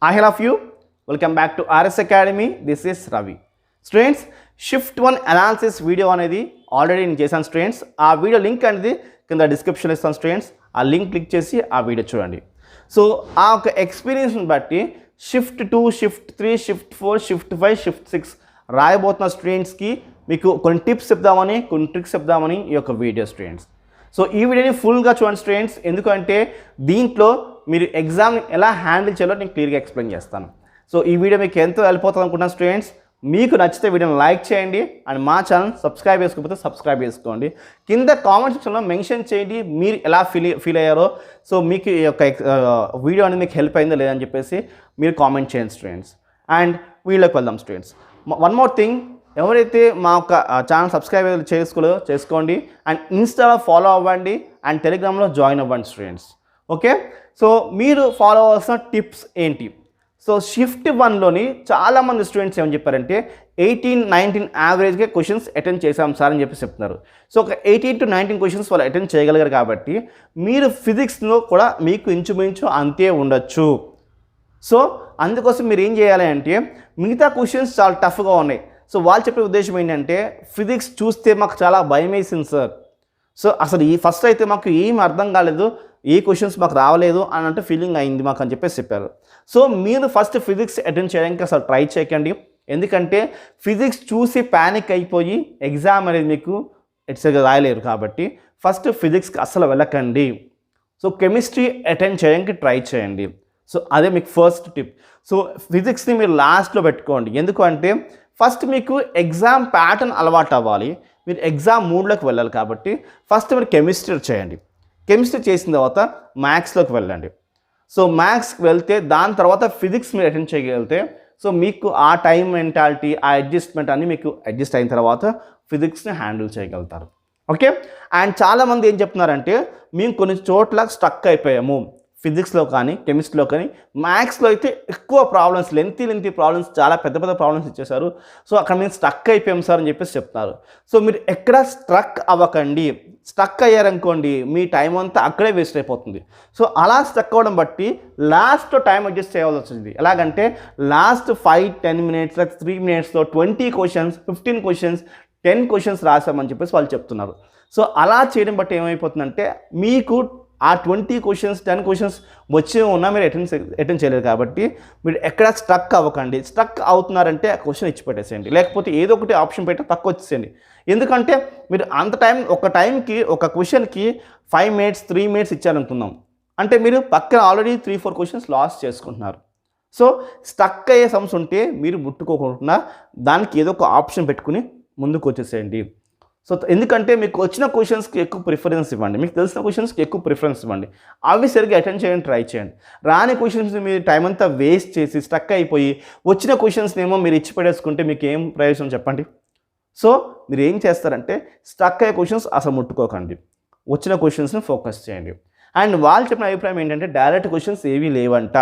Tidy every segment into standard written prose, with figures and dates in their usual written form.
I love you. Welcome back to RS Academy. This is Ravi. Students, Shift 1 analysis video అనేది already నేను చేశాను students. ఆ video link అనేది కింద డిస్క్రిప్షన్లో ఇస్తాను స్టూడెంట్స్. ఆ లింక్ క్లిక్ చేసి ఆ వీడియో చూడండి. సో ఆ ఒక ఎక్స్పీరియన్స్ని బట్టి shift 2, shift 3, shift 4, shift 5, shift 6 రాయబోతున్న స్టూడెంట్స్కి మీకు కొన్ని టిప్స్ చెప్దామని, కొన్ని ట్రిక్స్ చెప్దామని ఈ యొక్క వీడియో స్టూడెంట్స్. సో ఈ వీడియోని ఫుల్గా చూడండి స్టూడెంట్స్, ఎందుకంటే దీంట్లో మీరు ఎగ్జామ్ని ఎలా హ్యాండిల్ చేయాలో నేను క్లియర్గా ఎక్స్ప్లెయిన్ చేస్తాను. సో ఈ వీడియో మీకు ఎంతో వెళ్ళిపోతుంది అనుకుంటున్నాను స్టూడెంట్స్. మీకు నచ్చితే వీడియోని లైక్ చేయండి అండ్ మా ఛానల్ సబ్స్క్రైబ్ చేసుకోకపోతే సబ్స్క్రైబ్ చేసుకోండి. కింద కామెంట్ సెక్షన్లో మెన్షన్ చేయండి మీరు ఎలా ఫీల్ అయ్యారో. సో మీకు ఈ యొక్క వీడియో అనేది మీకు హెల్ప్ అయిందో లేదని చెప్పేసి మీరు కామెంట్ చేయండి స్టూడెంట్స్. అండ్ వీడియోకి వెళ్దాం స్టూడెంట్స్. వన్ మోర్ థింగ్, ఎవరైతే మా యొక్క ఛానల్ సబ్స్క్రైబ్ చేసుకోండి అండ్ ఇన్స్టాలో ఫాలో అవ్వండి అండ్ టెలిగ్రామ్లో జాయిన్ అవ్వండి స్టూడెంట్స్. ఓకే, సో మీరు ఫాలో అవ్వాల్సిన టిప్స్ ఏంటి? సో షిఫ్ట్ 1లోని చాలామంది స్టూడెంట్స్ ఏమని చెప్పారంటే 18-19 యావరేజ్గా క్వశ్చన్స్ అటెండ్ చేశాం సార్ అని చెప్పి చెప్తున్నారు. సో ఒక 18 to 19 క్వశ్చన్స్ వాళ్ళు అటెండ్ చేయగలిగారు కాబట్టి మీరు ఫిజిక్స్లో కూడా మీకు ఇంచుమించు అంతే ఉండొచ్చు. సో అందుకోసం మీరు ఏం చేయాలి అంటే, మిగతా క్వశ్చన్స్ చాలా టఫ్గా ఉన్నాయి. సో వాళ్ళు చెప్పే ఉద్దేశం ఏంటంటే, ఫిజిక్స్ చూస్తే మాకు చాలా భయం వేసింది సార్. సో అసలు ఈ ఫస్ట్ అయితే మాకు ఏం అర్థం కాలేదు, ఏ క్వశ్చన్స్ మాకు రావలేదు అని అంటే ఫీలింగ్ అయింది మాకు అని చెప్పేసి చెప్పారు. సో మీరు ఫస్ట్ ఫిజిక్స్ అటెండ్ చేయడానికి అసలు ట్రై చేయకండి. ఎందుకంటే ఫిజిక్స్ చూసి ప్యానిక్ అయిపోయి ఎగ్జామ్ అనేది మీకు ఎట్సరిగా రాయలేరు. కాబట్టి ఫస్ట్ ఫిజిక్స్కి అసలు వెళ్ళకండి. సో కెమిస్ట్రీ అటెండ్ చేయడానికి ట్రై చేయండి. సో అదే మీకు ఫస్ట్ టిప్. సో ఫిజిక్స్ని మీరు లాస్ట్లో పెట్టుకోండి. ఎందుకు అంటే ఫస్ట్ మీకు ఎగ్జామ్ ప్యాటర్న్ అలవాటు అవ్వాలి, మీరు ఎగ్జామ్ మూడ్లోకి వెళ్ళాలి. కాబట్టి ఫస్ట్ మీరు కెమిస్ట్రీ చేయండి. కెమిస్ట్రీ చేసిన తర్వాత మ్యాథ్స్లోకి వెళ్ళండి. సో మ్యాథ్స్కి వెళ్తే దాని తర్వాత ఫిజిక్స్ మీరు అటెండ్ చేయగలిగితే సో మీకు ఆ టైం మెంటాలిటీ, ఆ అడ్జస్ట్మెంట్ అన్నీ మీకు అడ్జస్ట్ అయిన తర్వాత ఫిజిక్స్ని హ్యాండిల్ చేయగలుగుతారు. ఓకే, అండ్ చాలామంది ఏం చెప్తున్నారంటే, మేము కొన్ని చోట్ల స్టక్ అయిపోయాము ఫిజిక్స్లో కానీ కెమిస్ట్రీలో కానీ. మ్యాథ్స్లో అయితే ఎక్కువ ప్రాబ్లమ్స్, లెంతీ ప్రాబ్లమ్స్, చాలా పెద్ద ప్రాబ్లమ్స్ ఇచ్చేశారు. సో అక్కడ మేము స్టక్ అయిపోయాం సార్ అని చెప్పేసి చెప్తున్నారు. సో మీరు ఎక్కడ స్ట్రక్ అవ్వకండి. స్టక్ అయ్యారనుకోండి మీ టైం అంతా అక్కడే వేస్ట్ అయిపోతుంది. సో అలా స్టక్ అవ్వడం బట్టి లాస్ట్ టైం అడ్జస్ట్ చేయాల్సి వచ్చింది. ఎలాగంటే last 5-10 minutes 3 minutesలో 20 questions, 15 questions, 10 questions రాసామని చెప్పేసి వాళ్ళు చెప్తున్నారు. సో అలా చేయడం బట్టి ఏమైపోతుందంటే, మీకు ఆ 20 questions 10 questions వచ్చి ఉన్నా మీరు అటెండ్ చేయలేరు. కాబట్టి మీరు ఎక్కడ స్ట్రక్ అవ్వకండి. స్ట్రక్ అవుతున్నారంటే ఆ క్వశ్చన్ ఇచ్చి పెట్టేసేయండి, లేకపోతే ఏదో ఒకటి ఆప్షన్ పెట్టి తక్కువ వచ్చేసేయండి. ఎందుకంటే మీరు అంత టైం, ఒక టైంకి ఒక క్వశ్చన్కి 5 minutes 3 minutes ఇచ్చారనుకుందాం, అంటే మీరు పక్కన ఆల్రెడీ 3-4 questions లాస్ చేసుకుంటున్నారు. సో స్టక్ అయ్యే సమ్స్ ఉంటే మీరు ముట్టుకోకుండా దానికి ఏదో ఒక ఆప్షన్ పెట్టుకుని ముందుకు వచ్చేసేయండి. సో ఎందుకంటే మీకు వచ్చిన క్వశ్చన్స్కి ఎక్కువ ప్రిఫరెన్స్ ఇవ్వండి, మీకు తెలిసిన క్వశ్చన్స్కి ఎక్కువ ప్రిఫరెన్స్ ఇవ్వండి. అవి సరిగ్గా అటెండ్ చేయడానికి ట్రై చేయండి. రాని క్వశ్చన్స్ని మీరు టైం అంతా వేస్ట్ చేసి స్టక్ అయిపోయి వచ్చిన క్వశ్చన్స్ని ఏమో మీరు ఇచ్చి పడేసుకుంటే మీకు ఏం ప్రయోజనం చెప్పండి? సో మీరు ఏం చేస్తారంటే, స్టక్ అయ్యే క్వశ్చన్స్ అసలు ముట్టుకోకండి, వచ్చిన క్వశ్చన్స్ని ఫోకస్ చేయండి. అండ్ వాళ్ళు చెప్పిన అభిప్రాయం ఏంటంటే, డైరెక్ట్ క్వశ్చన్స్ ఏవీ లేవంట.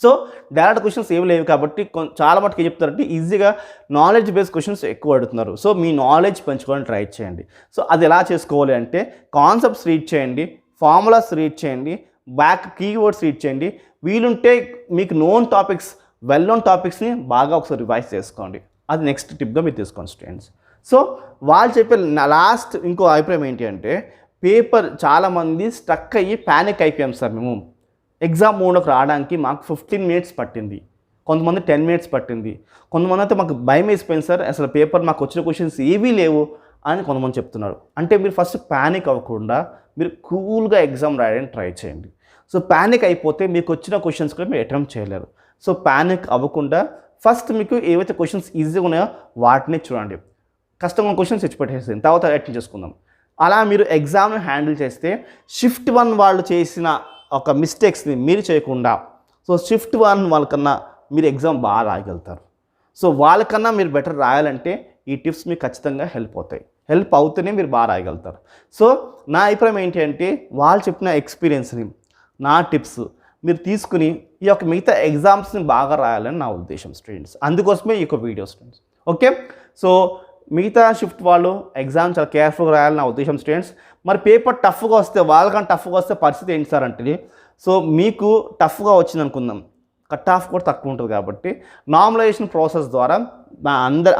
సో డైరెక్ట్ క్వశ్చన్స్ ఏమి లేవు కాబట్టి చాలా మటుకు ఏం చెప్తారంటే, ఈజీగా నాలెడ్జ్ బేస్డ్ క్వశ్చన్స్ ఎక్కువ అడుగుతున్నారు. సో మీ నాలెడ్జ్ పెంచుకోవడానికి ట్రై చేయండి. సో అది ఎలా చేసుకోవాలి అంటే, కాన్సెప్ట్స్ రీడ్ చేయండి, ఫార్ములాస్ రీడ్ చేయండి, బ్యాక్ కీవర్డ్స్ రీడ్ చేయండి. వీలుంటే మీకు నోన్ టాపిక్స్, వెల్ నోన్ టాపిక్స్ని బాగా ఒకసారి రివైజ్ చేసుకోండి. అది నెక్స్ట్ టిప్గా మీరు తీసుకోండి స్టూడెంట్స్. సో వాళ్ళు చెప్పే లాస్ట్ ఇంకో అభిప్రాయం ఏంటి అంటే, పేపర్ చాలామంది స్టక్ అయ్యి ప్యానిక్ అయిపోయాం సార్, మేము ఎగ్జామ్ మోడ్లోకి రావడానికి మాకు 15 minutes పట్టింది, కొంతమంది 10 minutes పట్టింది, కొంతమంది అయితే మాకు భయం వేసిపోయింది సార్, అసలు పేపర్ మాకు వచ్చిన క్వశ్చన్స్ ఏవీ లేవు అని కొంతమంది చెప్తున్నారు. అంటే మీరు ఫస్ట్ ప్యానిక్ అవ్వకుండా మీరు కూల్గా ఎగ్జామ్ రాయడానికి ట్రై చేయండి. సో ప్యానిక్ అయిపోతే మీకు వచ్చిన క్వశ్చన్స్ కూడా మీరు అటెంప్ట్ చేయలేరు. సో ప్యానిక్ అవ్వకుండా ఫస్ట్ మీకు ఏవైతే క్వశ్చన్స్ ఈజీగా ఉన్నాయో వాటిని చూడండి, కష్టంగా క్వశ్చన్స్ ఇచ్చి పెట్టేసి తర్వాత అటెండ్ చేసుకుందాం. అలా మీరు ఎగ్జామ్ని హ్యాండిల్ చేస్తే షిఫ్ట్ 1 వాళ్ళు చేసిన ఒక మిస్టేక్స్ని మీరు చేయకుండా, సో షిఫ్ట్ 1 వాళ్ళకన్నా మీరు ఎగ్జామ్ బాగా రాయగలుగుతారు. సో వాళ్ళకన్నా మీరు బెటర్ రాయాలంటే ఈ టిప్స్ మీకు ఖచ్చితంగా హెల్ప్ అవుతాయి. హెల్ప్ అవుతూనే మీరు బాగా రాయగలుగుతారు. సో నా అభిప్రాయం ఏంటి అంటే, వాళ్ళు చెప్పిన ఎక్స్పీరియన్స్ని, నా టిప్స్ మీరు తీసుకుని ఈ యొక్క మిగతా ఎగ్జామ్స్ని బాగా రాయాలని నా ఉద్దేశం స్టూడెంట్స్. అందుకోసమే ఈ యొక్క వీడియో స్టూడెంట్స్. ఓకే, సో మిగతా షిఫ్ట్ వాళ్ళు ఎగ్జామ్ చాలా కేర్ఫుల్గా రాయాలని నా ఉద్దేశం స్టూడెంట్స్. మరి పేపర్ టఫ్గా వస్తే, వాళ్ళకన్నా టఫ్గా వస్తే పరిస్థితి ఏంటి సార్ అంటే, సో మీకు టఫ్గా వచ్చింది అనుకుందాం, కట్ ఆఫ్ కూడా తక్కువ ఉంటుంది కాబట్టి నార్మలైజేషన్ ప్రాసెస్ ద్వారా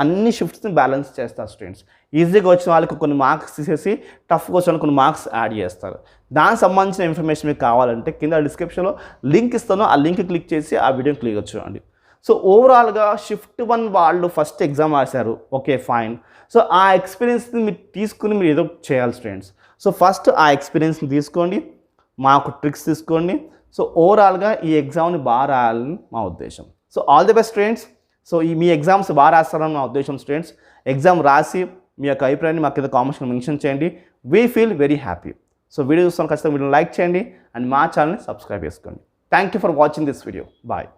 అన్ని షిఫ్ట్స్ని బ్యాలెన్స్ చేస్తారు స్టూడెంట్స్. ఈజీగా వచ్చిన వాళ్ళకి కొన్ని మార్క్స్ తీసేసి టఫ్గా వచ్చిన వాళ్ళకి కొన్ని మార్క్స్ యాడ్ చేస్తారు. దానికి సంబంధించిన ఇన్ఫర్మేషన్ మీకు కావాలంటే కింద డిస్క్రిప్షన్లో లింక్ ఇస్తాను, ఆ లింక్ క్లిక్ చేసి ఆ వీడియోని క్లియర్గా చూడండి. సో ఓవరాల్గా షిఫ్ట్ 1 వాళ్ళు ఫస్ట్ ఎగ్జామ్ రాశారు, ఓకే ఫైన్. సో ఆ ఎక్స్పీరియన్స్ని మీరు తీసుకుని మీరు ఏదో చేయాలి స్టూడెంట్స్. సో ఫస్ట్ ఆ ఎక్స్పీరియన్స్ని తీసుకోండి, మాకు ట్రిక్స్ తీసుకోండి. సో ఓవరాల్గా ఈ ఎగ్జామ్ని బాగా రాయాలని మా ఉద్దేశం. So all the best students. So me exams బాగా రాస్తారని మా ఉద్దేశం స్టూడెంట్స్. ఎగ్జామ్ రాసి మీ యొక్క అభిప్రాయాన్ని మాకు కింద కామెంట్స్లో మెన్షన్ చేయండి. We feel very happy. So video చూస్తాను, ఖచ్చితంగా వీడియో లైక్ చేయండి అండ్ మా ఛానల్ని సబ్స్క్రైబ్ చేసుకోండి. Thank you for watching this video. Bye.